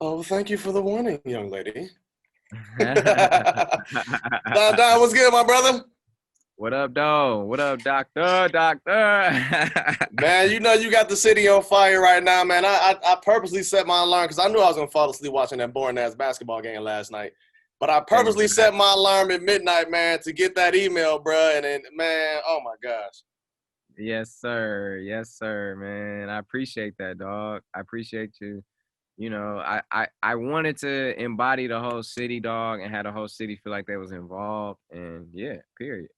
Oh, thank you for the warning, young lady. Don, what's good, my brother? What up, though? What up, doctor? Doctor. Man, you know you got the city on fire right now, man. I purposely set my alarm because I knew I was gonna fall asleep watching that boring ass basketball game last night. But I purposely set Exactly. my alarm at midnight, man, to get that email, bro. And then, man, oh my gosh. Yes, sir. Yes, sir, man. I appreciate that, dog. I appreciate you. I wanted to embody the whole city, dog, and had the whole city feel like they was involved. And yeah, period.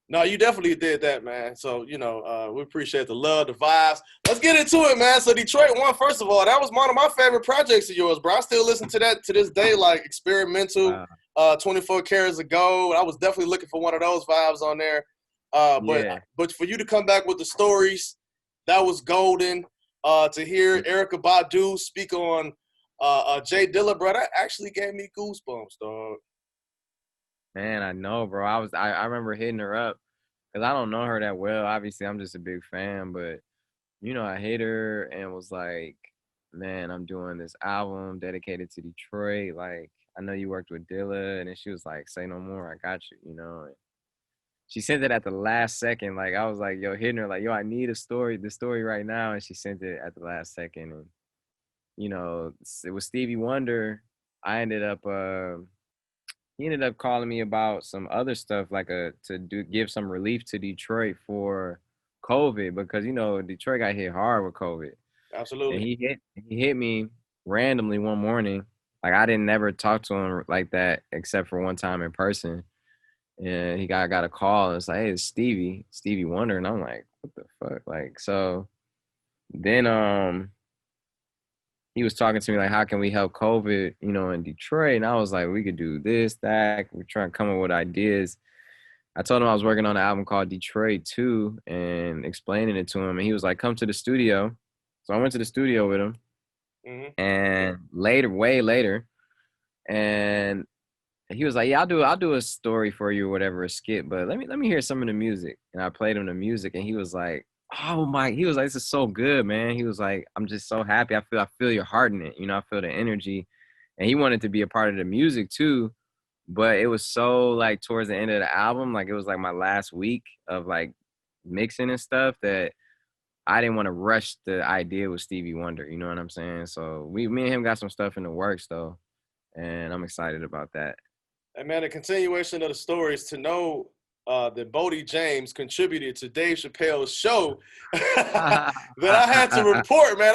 No, you definitely did that, man. So, we appreciate the love, the vibes. Let's get into it, man. So Detroit won, first of all. That was one of my favorite projects of yours, bro. I still listen to that to this day, like experimental, Wow. 24 Carats of Gold. I was definitely looking for one of those vibes on there. Uh, but Yeah. but for you to come back with the stories, that was golden. To hear Yeah. Erica Badu speak on Jay Dilla, bro, that actually gave me goosebumps, dog. Man, I know, bro. I remember hitting her up because I don't know her that well. Obviously, I'm just a big fan, but I hit her and was like, man, I'm doing this album dedicated to Detroit. Like, I know you worked with Dilla. And then she was like, say no more. I got you. And she sent it at the last second. Like, I was like, yo, hitting her, like, yo, I need the story right now. And she sent it at the last second. And, it was Stevie Wonder. I ended up, he ended up calling me about some other stuff, like give some relief to Detroit for COVID because Detroit got hit hard with COVID, and Absolutely. he hit me randomly one morning. Like I didn't never talk to him like that except for one time in person, and he got a call and it's like, hey, it's Stevie Wonder, and I'm like, what the fuck, like so. Then he was talking to me like, how can we help COVID, in Detroit? And I was like, we could do this, that. We're trying to come up with ideas. I told him I was working on an album called Detroit 2 and explaining it to him. And he was like, come to the studio. So I went to the studio with him. Hmm. And later, way later, and he was like, yeah, I'll do a story for you or whatever, a skit, but let me hear some of the music. And I played him the music and he was like, oh my, he was like, this is so good, man. He was like, I'm just so happy. I feel your heart in it. I feel the energy. And he wanted to be a part of the music too. But it was so like towards the end of the album, like it was like my last week of like mixing and stuff that I didn't want to rush the idea with Stevie Wonder. You know what I'm saying? So me and him got some stuff in the works though, and I'm excited about that. And man, the continuation of the story is to know that Bodie James contributed to Dave Chappelle's show that I had to report, man.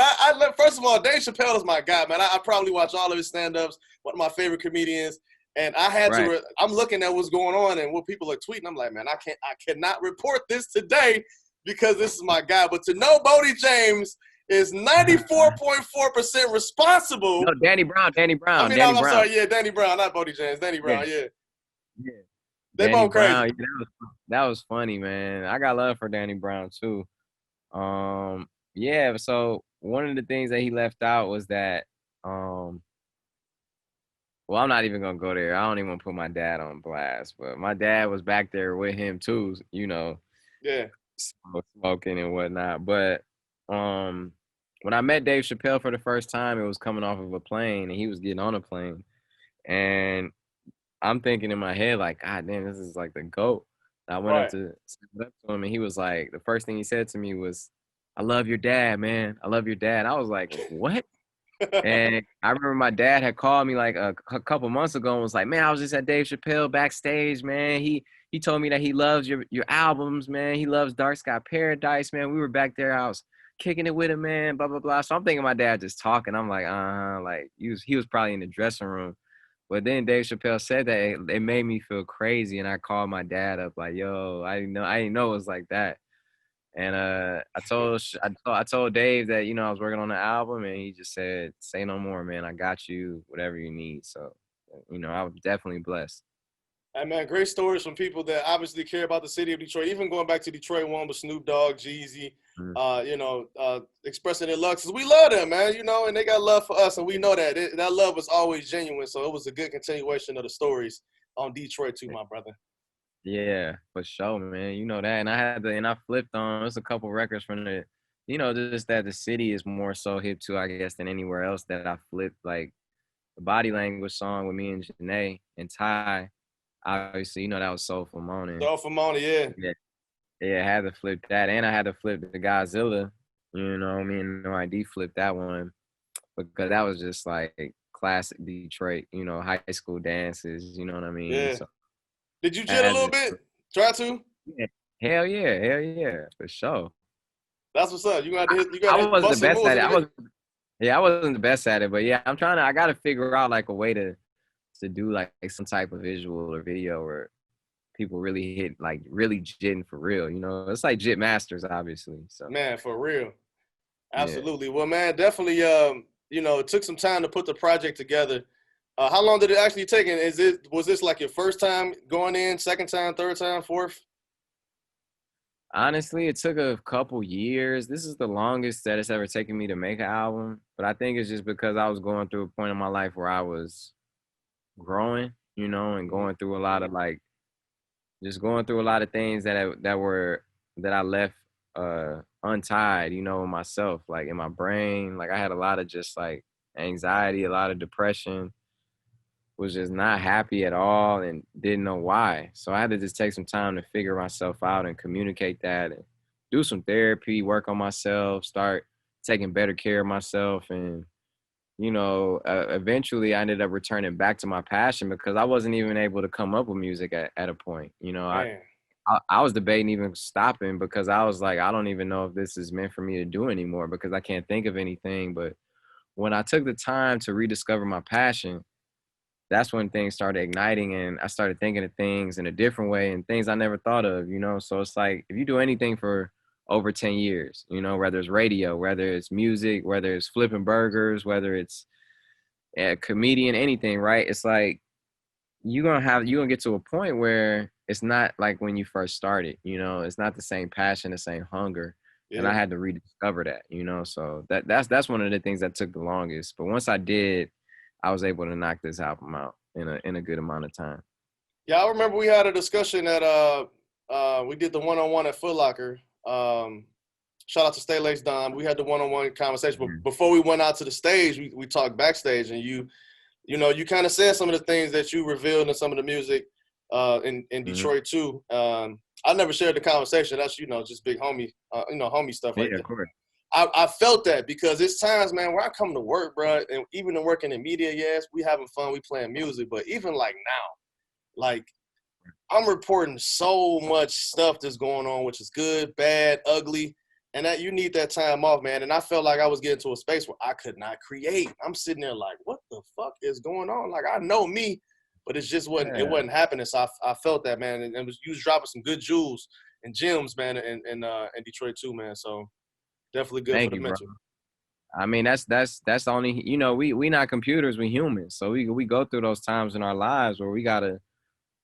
First of all, Dave Chappelle is my guy, man. I probably watch all of his stand-ups, one of my favorite comedians. And I had Right. I'm looking at what's going on and what people are tweeting. I'm like, man, I cannot report this today because this is my guy. But to know Bodie James is 94.4% responsible. No, Danny Brown, Danny I Brown, mean, Danny I'm Brown. sorry, yeah, Danny Brown, not Bodie James, Danny Yeah, Brown, yeah. yeah. They Danny both crazy. Brown. Yeah, that was funny, man. I got love for Danny Brown too. Yeah. So one of the things that he left out was that, um, well, I'm not even gonna go there. I don't even want to put my dad on blast, but my dad was back there with him too. Yeah. Smoking and whatnot. But um, when I met Dave Chappelle for the first time, it was coming off of a plane, and he was getting on a plane, and I'm thinking in my head like, God damn, this is like the goat. And I went up Right. to stand up to him, and he was like, the first thing he said to me was, "I love your dad, man. I love your dad." I was like, what? And I remember my dad had called me like a couple months ago and was like, "Man, I was just at Dave Chappelle backstage, man. He told me that he loves your albums, man. He loves Dark Sky Paradise, man. We were back there. I was kicking it with him, man. Blah blah blah." So I'm thinking my dad just talking. I'm like, like he was probably in the dressing room. But then Dave Chappelle said that it made me feel crazy, and I called my dad up like, "Yo, I didn't know it was like that." And I told Dave that I was working on the album, and he just said, "Say no more, man. I got you, whatever you need." So, I was definitely blessed. Hey man, great stories from people that obviously care about the city of Detroit. Even going back to Detroit one with Snoop Dogg, Jeezy, Mhm. expressing their love because we love them, man. And they got love for us, and we know that that love was always genuine. So it was a good continuation of the stories on Detroit too, my brother. Yeah, for sure, man. You know that, and I flipped on. There's a couple records from the just that the city is more so hip to, I guess, than anywhere else that I flipped. Like the Body Language song with me and Janae and Ty, obviously, that was Soulful Moaning. So for Mona, yeah. Yeah, yeah, I had to flip that, and I had to flip the Godzilla. Me and No ID flipped that one because that was just like classic Detroit, high school dances. You know what I mean? Yeah. So Did you I jit a had little to. bit? Try to? Yeah, hell yeah, for sure. That's what's up. You I gotta hit wasn't the busting best moves at in it. the video. I wasn't the best at it, but yeah, I gotta figure out like a way to do like some type of visual or video where people really hit like really jitting for real. It's like Jit Masters, obviously. So Man, for real. yeah. Absolutely. Well, man, definitely. It took some time to put the project together. How long did it actually take? And was this like your first time going in, second time, third time, fourth? Honestly, it took a couple years. This is the longest that it's ever taken me to make an album. But I think it's just because I was going through a point in my life where I was growing, and Mm-hmm. going through a lot of like just going through a lot of things that I left untied, myself, like in my brain. Like I had a lot of just like anxiety, a lot of depression, was just not happy at all and didn't know why. So I had to just take some time to figure myself out and communicate that and do some therapy, work on myself, start taking better care of myself. And, eventually I ended up returning back to my passion because I wasn't even able to come up with music at a point. Man. I was debating even stopping because I was like, I don't even know if this is meant for me to do anymore because I can't think of anything. But when I took the time to rediscover my passion, that's when things started igniting and I started thinking of things in a different way and things I never thought of. So it's like if you do anything for over 10 years, whether it's radio, whether it's music, whether it's flipping burgers, whether it's a comedian, anything, right? It's like you're gonna get to a point where it's not like when you first started, it's not the same passion, the same hunger. And I Yeah. had to rediscover that. So that's one of the things that took the longest. But once I did, I was able to knock this album out in a good amount of time. Yeah, I remember we had a discussion that we did the one-on-one at Foot Locker. Shout out to Stay Lace Don. We had the one-on-one conversation, but before we went out to the stage, we talked backstage, and you kind of said some of the things that you revealed in some of the music in Mm-hmm. Detroit too. I never shared the conversation. That's just big homie, homie stuff Yeah, right there. of course. I felt that because it's times, man, where I come to work, bro, and even in working in media, yes, we having fun, we playing music, but even like now, like I'm reporting so much stuff that's going on, which is good, bad, ugly, and that you need that time off, man. And I felt like I was getting to a space where I could not create. I'm sitting there like, what the fuck is going on? Like I know me, but it Yeah. wasn't happening. So I felt that, man, and you was dropping some good jewels and gems, man, in Detroit too, man. So definitely good for Thank the you, bro. mental. I mean, that's the only, we not computers, we humans. So we go through those times in our lives where we gotta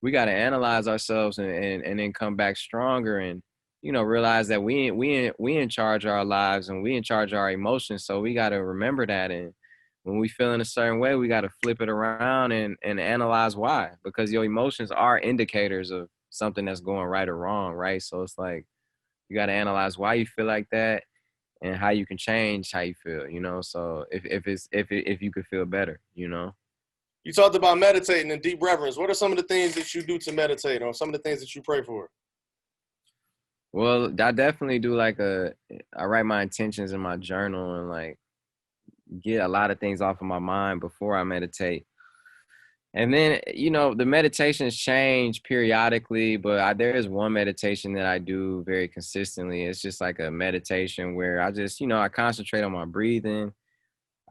analyze ourselves and then come back stronger and realize that we in charge of our lives and we in charge of our emotions. So we gotta remember that, and when we feel in a certain way, we gotta flip it around and analyze why, because your emotions are indicators of something that's going right or wrong, right? So it's like you gotta analyze why you feel like that and how you can change how you feel. So if you could feel better. You talked about meditating and deep reverence. What are some of the things that you do to meditate, or some of the things that you pray for? Well, I definitely do I write my intentions in my journal and like get a lot of things off of my mind before I meditate. And then, the meditations change periodically, but there is one meditation that I do very consistently. It's just like a meditation where I just, I concentrate on my breathing.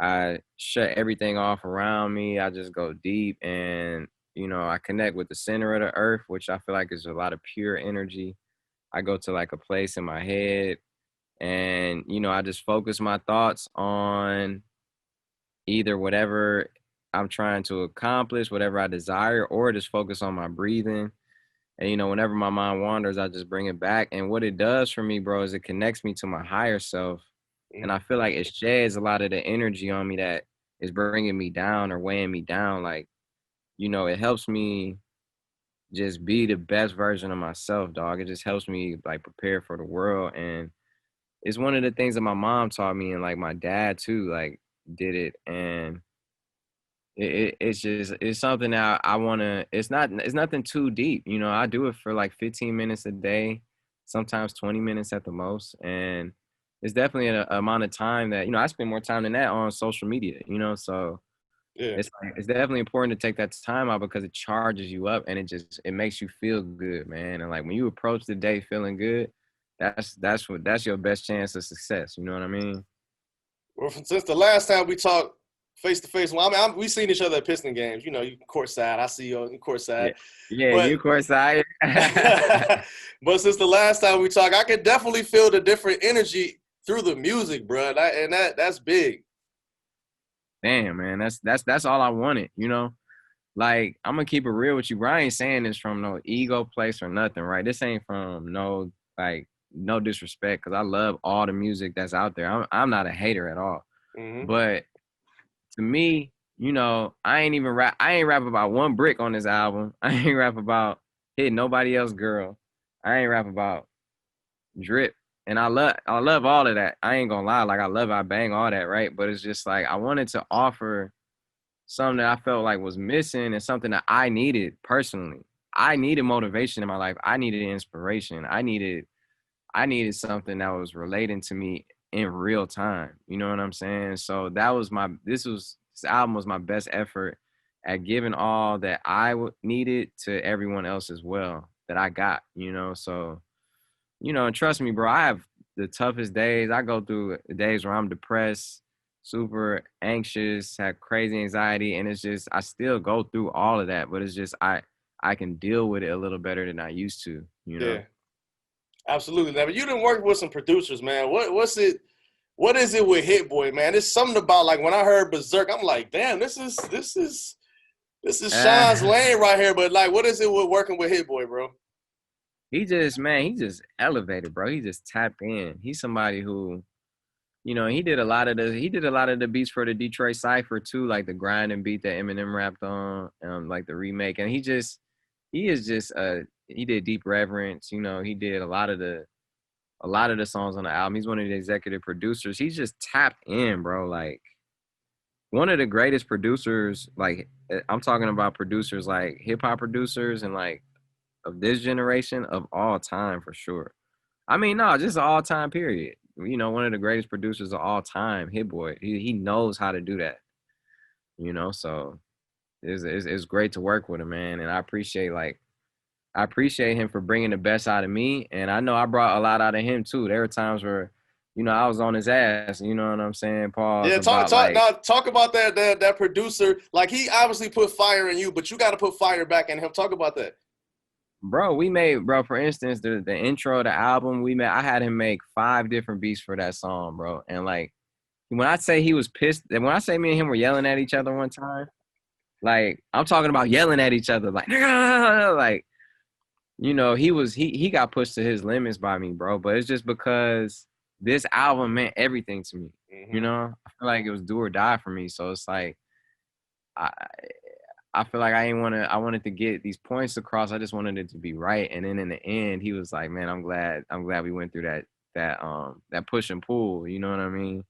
I shut everything off around me. I just go deep and, I connect with the center of the earth, which I feel like is a lot of pure energy. I go to like a place in my head and, I just focus my thoughts on either whatever I'm trying to accomplish, whatever I desire, or just focus on my breathing. And, whenever my mind wanders, I just bring it back. And what it does for me, bro, is it connects me to my higher self. And I feel like it sheds a lot of the energy on me that is bringing me down or weighing me down. Like, it helps me just be the best version of myself, dog. It just helps me like prepare for the world. And it's one of the things that my mom taught me, and like my dad too, like did it, and it's just it's something that I want to. It's nothing too deep, you know. I do it for like 15 minutes a day, sometimes 20 minutes at the most, and it's definitely an amount of time that, you know, I spend more time than that on social media, you know. So Yeah. it's like, it's definitely important to take that time out because it charges you up and it makes you feel good, man. And like when you approach the day feeling good, that's your best chance of success. You know what I mean? Well, since the last time we talked face to face, well, I mean, we seen each other at Piston games. You know, you courtside. I see you on courtside. Yeah, yeah. But You course I. but since the last time we talked, I could definitely feel the different energy through the music, bro. And that's big. Damn, man, that's all I wanted. You know, like I'm gonna keep it real with you, bro. I ain't saying this from no ego place or nothing, right? This ain't from no disrespect, because I love all the music that's out there. I'm not a hater at all, Mm-hmm. but to me, you know, I ain't rap about one brick on this album. I ain't rap about hitting nobody else girl. I ain't rap about drip. And I love all of that. I ain't gonna lie, like I bang all that, right? But it's just like I wanted to offer something that I felt like was missing and something that I needed personally. I needed motivation in my life. I needed inspiration. I needed something that was relating to me in real time. You know what I'm saying? So this album was my best effort at giving all that I needed to everyone else as well that I got, you know? So, you know, and trust me, bro, I have the toughest days. I go through days where I'm depressed, super anxious, have crazy anxiety, and it's just I still go through all of that, but it's just I can deal with it a little better than I used to, you know. Yeah, absolutely. Now, but you done work with some producers, man. What's it? What is it with Hit Boy, man? It's something about, like, when I heard Berserk, I'm like, damn, this is Sean's lane right here. But like, what is it with working with Hit Boy, bro? He just elevated, bro. He just tapped in. He's somebody who, you know, he did a lot of the beats for the Detroit Cypher too, like the grinding beat that Eminem rapped on, like the remake. And he did Deep Reverence, you know, he did a lot of the songs on the album. He's one of the executive producers. He's just tapped in, bro. Like one of the greatest producers, like I'm talking about producers like hip hop producers and like of this generation of all time for sure. I mean, no, just all time period. You know, one of the greatest producers of all time, Hit Boy. He knows how to do that. You know, so it's great to work with him, man. And I appreciate him for bringing the best out of me, and I know I brought a lot out of him too. There were times where, you know, I was on his ass. You know what I'm saying? Pause Yeah, about like, talk about that producer. Like, he obviously put fire in you, but you got to put fire back in him. Talk about that. bro. For instance, the intro of the album we made. I had him make 5 different beats for that song, bro. And like when I say he was pissed, and when I say me and him were yelling at each other one time, like I'm talking about yelling at each other, like like, you know, he got pushed to his limits by me, bro. But it's just because this album meant everything to me. You Mm-hmm. know, I feel like it was do or die for me. So it's like I I feel like I wanted to get these points across. I just wanted it to be right. And then in the end, he was like, man, I'm glad we went through that push and pull. You know what I mean?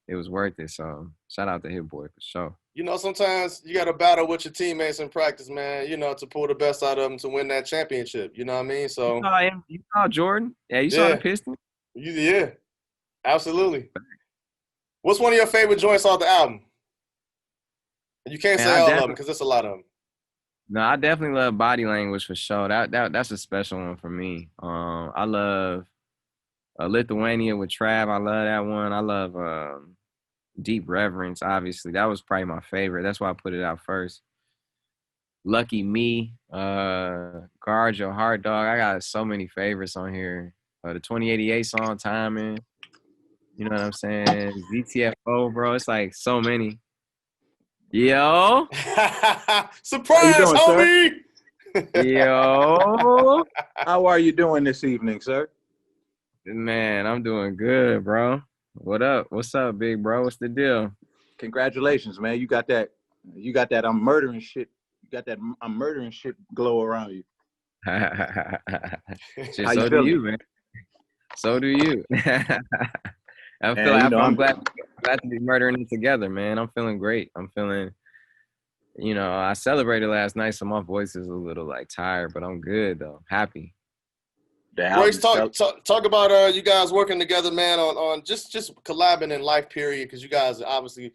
It was worth it. So shout out to Hit Boy for sure. You know, sometimes you got to battle with your teammates in practice, man, you know, to pull the best out of them to win that championship. You know what I mean? You So, saw him, you saw Jordan. Yeah, you saw the yeah, Pistons. yeah, absolutely. What's one of your favorite joints off the album? And you can't Man, say all of them because there's a lot of them. no, I definitely love Body Language for sure. That's a special one for me. I love Lithuania with Trav. I love that one. I love Deep Reverence. Obviously, that was probably my favorite. That's why I put it out first. Lucky Me, Guard Your Heart, Dog. I got so many favorites on here. The 2088 song, Timing. You know what I'm saying? ZTFO, bro. It's like so many. Yo, How you Surprise, doing, sir? homie! yo. How are you doing this evening, sir? Man, I'm doing good, bro. What up? What's up, big bro? What's the deal? Congratulations, man. You got that I'm murdering shit. You got that I'm murdering shit glow around you. Shit, How you so do feeling? you, man. So do you. I feel And like you know, I'm glad to be murdering it together, man. I'm feeling great. I'm feeling, I celebrated last night, so my voice is a little like tired, but I'm good though. Happy. the Royce, album talk about you guys working together, man, on just collabing in life, period, because you guys are obviously,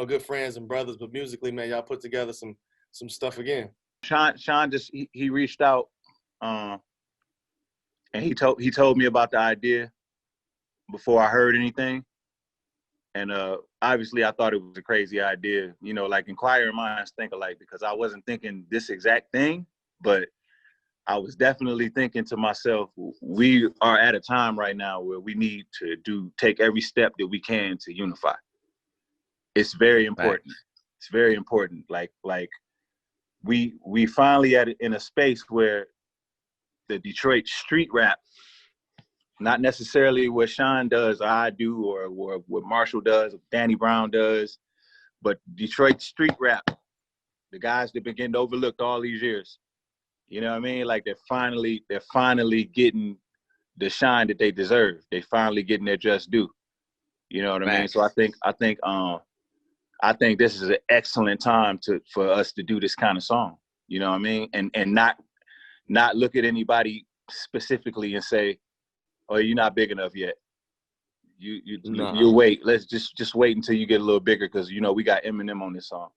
good friends and brothers, but musically, man, y'all put together some stuff again. Sean just he reached out, and he told me about the idea before I heard anything. And obviously I thought it was a crazy idea, like inquiring minds think alike, because I wasn't thinking this exact thing, but I was definitely thinking to myself, we are at a time right now where we need to take every step that we can to unify. It's very important. Right. It's very important. Like we finally in a space where the Detroit street rap, not necessarily what Sean does or I do or what Marshall does, or Danny Brown does, but Detroit street rap, the guys that been getting overlooked all these years. You know what I mean? Like they're finally getting the shine that they deserve. They finally getting their just due. You know what I mean? So I think this is an excellent time for us to do this kind of song. You know what I mean? And not look at anybody specifically and say, "Oh, you're not big enough yet. You wait. Let's just wait until you get a little bigger, because we got Eminem on this song."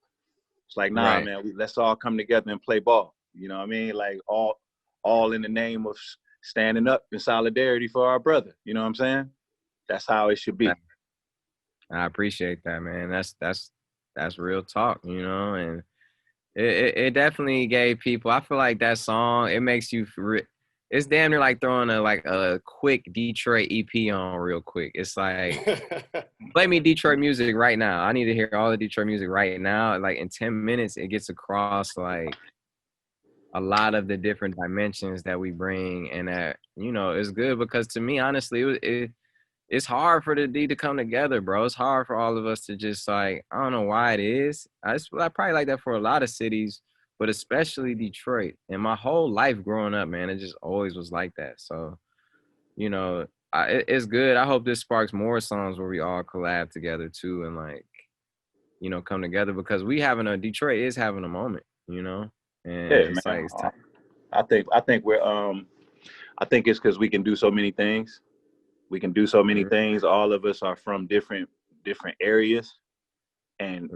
It's like, nah, Right. man, let's all come together and play ball. You know what I mean? Like all in the name of standing up in solidarity for our brother. You know what I'm saying? That's how it should be. I appreciate that, man. That's real talk, and it definitely gave people. I feel like that song, it makes you. It's damn near like throwing a quick Detroit EP on real quick. It's like, play me Detroit music right now. I need to hear all the Detroit music right now. Like in 10 minutes, it gets across like a lot of the different dimensions that we bring, and that it's good because to me, honestly, it's hard for the D to come together, bro. It's hard for all of us to just like, I don't know why it is. I probably like that for a lot of cities, but especially Detroit. And my whole life growing up, man, it just always was like that. So, it's good. I hope this sparks more songs where we all collab together too, and like, come together, because Detroit is having a moment, and Yeah, it's man. like it's time. I think we're I think it's because we can do so many things. We can do so many things. All of us are from different areas, and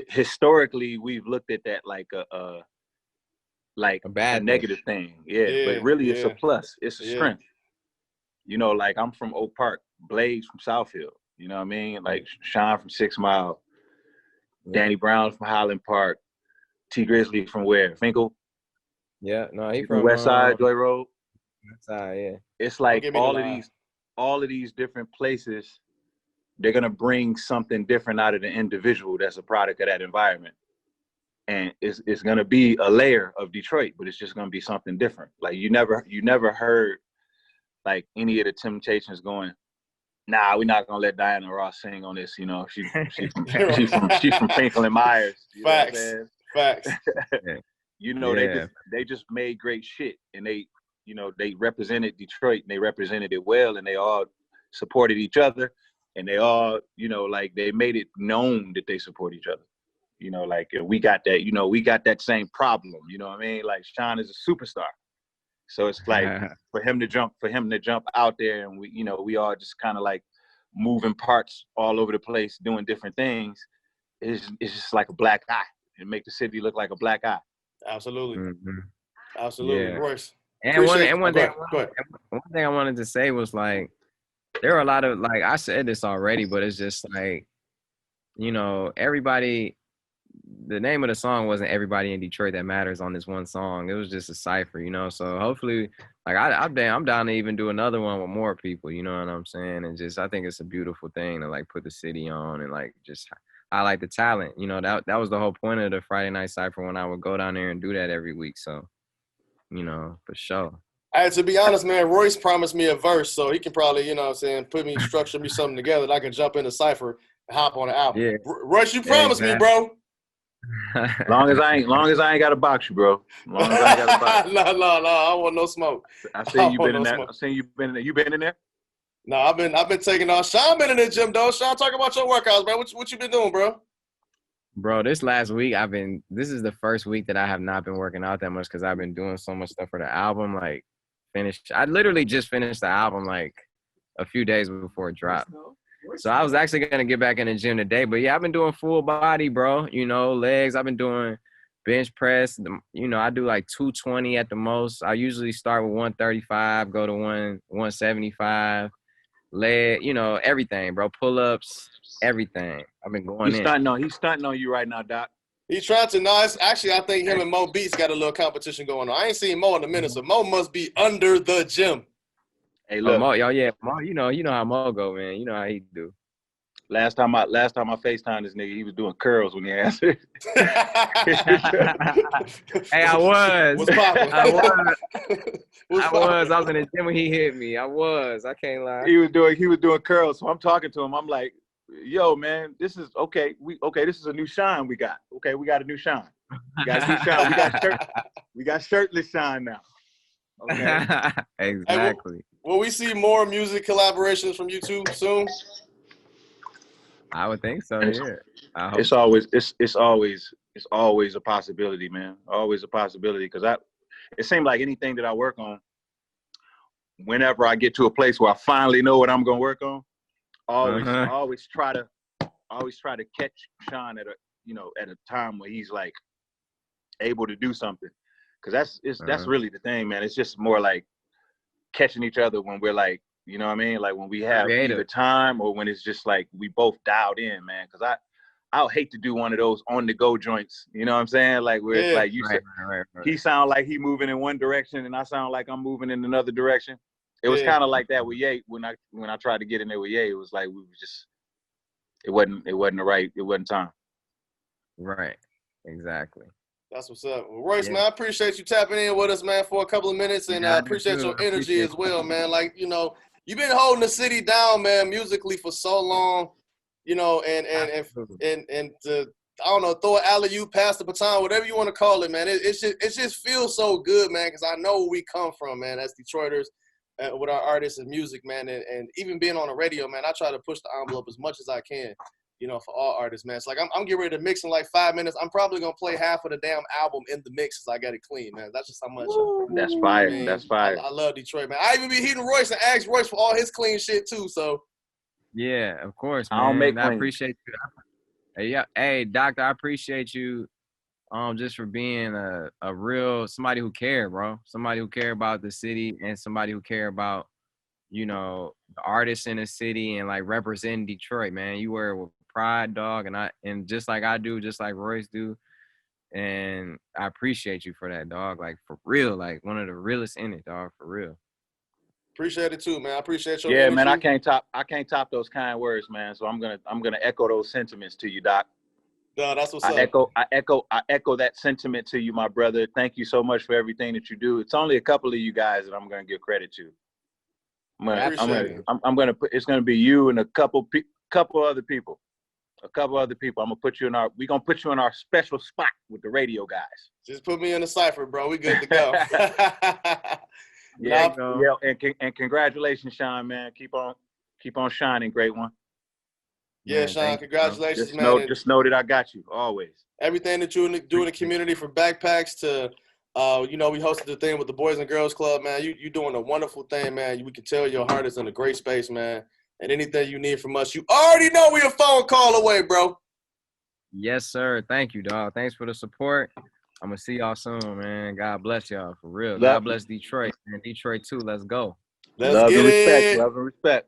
historically, we've looked at that like a bad negative thing. Yeah, but really, it's a plus. It's a strength. Like I'm from Oak Park, Blaze from Southfield. You know what I mean? Like Sean from 6 Mile, Danny Brown from Highland Park, T Grizzly from where? Finkel. Yeah, no, he from from West Side, Joy Road. West Side, yeah. It's like all of these different places, they're gonna bring something different out of the individual that's a product of that environment. And it's gonna be a layer of Detroit, but it's just gonna be something different. Like you never heard like any of the Temptations going, nah, we're not gonna let Diana Ross sing on this. She's from Finkel and Myers. Facts. They just made great shit, and they represented Detroit, and they represented it well, and they all supported each other, and they all, like they made it known that they support each other. Like we got that, we got that same problem. You know what I mean? Like Sean is a superstar. So it's like for him to jump out there, and we all just kind of like moving parts all over the place, doing different things. It's just like a black eye. It make the city look like a black eye. Absolutely. Absolutely. Yeah. Royce. And one thing I wanted to say was like, there are a lot of, like, I said this already, but it's just like, everybody, the name of the song wasn't Everybody in Detroit That Matters on this one song. It was just a cipher, so hopefully, like, I'm down to even do another one with more people, you know what I'm saying? And just, I think it's a beautiful thing to like put the city on and like just highlight the talent. That was the whole point of the Friday Night Cipher, when I would go down there and do that every week. So, for sure. Hey, to be honest, man, Royce promised me a verse, so he can probably, structure me something together that I can jump in the cipher and hop on the album. Yeah. Royce, you promised me, bro. Long as I ain't got to box you, bro. Long as I ain't got to box you. No, I don't want no smoke. I see you been in there. I seen you been in there. You been in there? No, I've been taking off. Sean been in the gym though. Sean, talk about your workouts, man. What you been doing, bro? Bro, this last week this is the first week that I have not been working out that much because I've been doing so much stuff for the album. Like, I literally just finished the album like a few days before it dropped. So I was actually going to get back in the gym today. But yeah, I've been doing full body, bro. You know, legs. I've been doing bench press. You know, I do like 220 at the most. I usually start with 135, go to 175. Leg, you know, everything, bro. Pull-ups, everything. I've been going in. He's stunting on you right now, Doc. He's trying to. No, it's actually, I think him and Mo Beats got a little competition going on. I ain't seen Mo in a minute, so Mo must be under the gym. Hey, look. Mo, yeah, Mo, you know how Mo go, man. You know how he do. Last time I FaceTimed this nigga, he was doing curls when he answered. Hey, I was. What's poppin'? I was in the gym when he hit me. I can't lie. He was doing curls. So I'm talking to him. I'm like, yo, man, this is okay. This is a new shine we got. Okay, we got a new shine. We got a new shine. We got shirtless shine now. Okay. Exactly. Hey, will we see more music collaborations from you two soon? I would think so. Yeah. It's always a possibility, man. Always a possibility, because it seems like anything that I work on, whenever I get to a place where I finally know what I'm gonna work on, I always try to catch Sean at a time where he's like able to do something, because that's really the thing, man. It's just more like catching each other when we're like, you know what I mean, like when we have either time or when it's just like we both dialed in, man. Because I would hate to do one of those on the go joints, you know what I'm saying, like where it's like he sound like he moving in one direction and I sound like I'm moving in another direction. It was kind of like that with Ye when I tried to get in there with Ye. It was like it wasn't time. Right. Exactly. That's what's up. Well, Royce, man, I appreciate you tapping in with us, man, for a couple of minutes, and I appreciate your energy as well, man. Like, you know, you've been holding the city down, man, musically for so long, you know, and to, I don't know, throw an alley-oop, pass the baton, whatever you want to call it, man. It just feels so good, man, because I know where we come from, man, as Detroiters, with our artists and music, man, and even being on the radio, man, I try to push the envelope as much as I can, you know, for all artists, man. It's like I'm getting ready to mix in like 5 minutes. I'm probably gonna play half of the damn album in the mix as I got it clean, man. That's just how much. That's fire. Man, that's fire. I love Detroit, man. I even be hitting Royce and ask Royce for all his clean shit too. So. Yeah, of course, man. I appreciate you. Hey, Doctor, I appreciate you. Just for being a real somebody who care, bro. Somebody who care about the city and somebody who care about, you know, the artists in the city and like representing Detroit, man. You wear it with pride, dog, and just like I do, just like Royce do. And I appreciate you for that, dog. Like for real, like one of the realest in it, dog, for real. Appreciate it too, man. I appreciate your energy. Man, I can't top those kind words, man. So I'm gonna echo those sentiments to you, Doc. No, that's what's up. I echo that sentiment to you, my brother. Thank you so much for everything that you do. It's only a couple of you guys that I'm gonna give credit to. It's gonna be you and a couple other people. I'm gonna put you in our special spot with the radio guys. Just put me in the cipher, bro. We good to go. And congratulations, Sean, man. Keep on shining, great one. Yeah, man, Sean, congratulations, man. Just know that I got you always. Everything that you do in the community, from backpacks to, you know, we hosted the thing with the Boys and Girls Club, man. You doing a wonderful thing, man. We can tell your heart is in a great space, man. And anything you need from us, you already know we're a phone call away, bro. Yes, sir. Thank you, dog. Thanks for the support. I'm going to see y'all soon, man. God bless y'all, for real. God bless Detroit. And Detroit, too. Let's go. Let's get it. Love and respect.